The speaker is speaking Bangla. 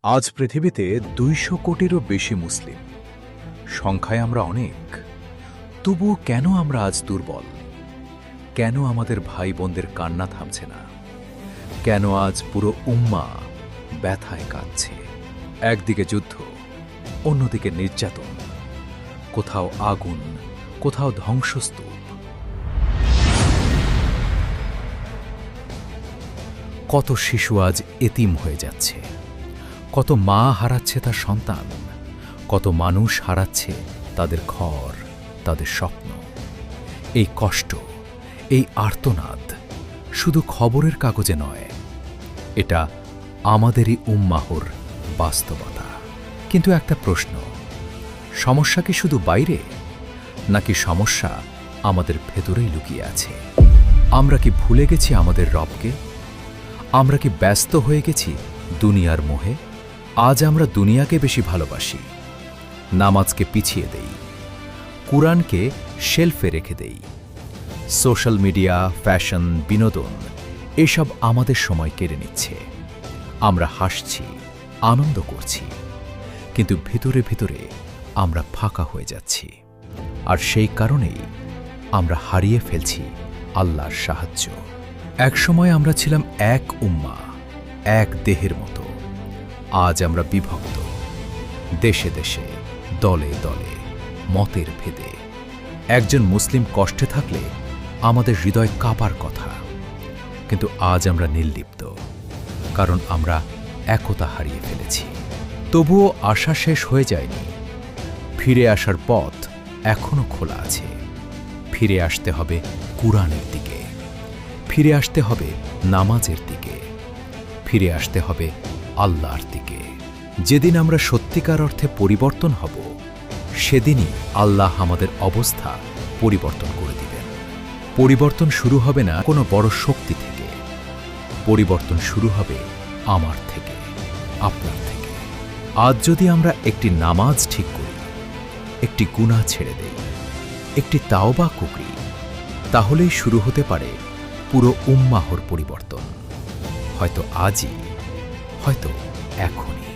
আজ পৃথিবীতে ২০০ কোটিরও বেশি মুসলিম। সংখ্যায় আমরা অনেক, তবুও কেন আমরা আজ দুর্বল? কেন আমাদের ভাই বোনদের কান্না থামছে না? কেন আজ পুরো উম্মা ব্যথায় কাঁদছে? একদিকে যুদ্ধ, অন্যদিকে নির্যাতন, কোথাও আগুন, কোথাও ধ্বংসস্তূপ। কত শিশু আজ এতিম হয়ে যাচ্ছে, কত মা হারাচ্ছে তার সন্তান, কত মানুষ হারাচ্ছে তাদের ঘর, তাদের স্বপ্ন। এই কষ্ট, এই আর্তনাদ শুধু খবরের কাগজে নয়, এটা আমাদেরই উম্মাহর বাস্তবতা। কিন্তু একটা প্রশ্ন, সমস্যা কি শুধু বাইরে, নাকি সমস্যা আমাদের ভেতরেই লুকিয়ে আছে? আমরা কি ভুলে গেছি আমাদের রবকে? আমরা কি ব্যস্ত হয়ে গেছি দুনিয়ার মোহে? আজ আমরা দুনিয়াকে বেশি ভালোবাসি, নামাজকে পিছিয়ে দেই, কুরআনকে শেলফে রেখে দেই। সোশ্যাল মিডিয়া, ফ্যাশন, বিনোদন এসব আমাদের সময় কেড়ে নিচ্ছে। আমরা হাসছি, আনন্দ করছি, কিন্তু ভিতরে ভিতরে আমরা ফাঁকা হয়ে যাচ্ছি। আর সেই কারণেই আমরা হারিয়ে ফেলছি আল্লাহর সাহায্য। একসময় আমরা ছিলাম এক উম্মা, এক দেহের মতো। আজ আমরা বিভক্ত, দেশে দেশে, দলে দলে, মতের ভেদে। একজন মুসলিম কষ্টে থাকলে আমাদের হৃদয় কাঁপার কথা, কিন্তু আজ আমরা নির্লিপ্ত, কারণ আমরা একতা হারিয়ে ফেলেছি। তবুও আশা শেষ হয়ে যায়নি। ফিরে আসার পথ এখনো খোলা আছে। ফিরে আসতে হবে কুরআনের দিকে, ফিরে আসতে হবে নামাজের দিকে, ফিরে আসতে হবে আল্লাহর দিকে। যেদিন আমরা সত্যিকার অর্থে পরিবর্তন হব, সেদিনই আল্লাহ আমাদের অবস্থা পরিবর্তন করে দিবেন। পরিবর্তন শুরু হবে না কোনো বড় শক্তি থেকে, পরিবর্তন শুরু হবে আমার থেকে, আপনার থেকে। আজ যদি আমরা একটি নামাজ ঠিক করি, একটি গুনাহ ছেড়ে দেই, একটি তাওবা করি, তাহলেই শুরু হতে পারে পুরো উম্মাহর পরিবর্তন। হয়তো আজই, হয়তো এখনই।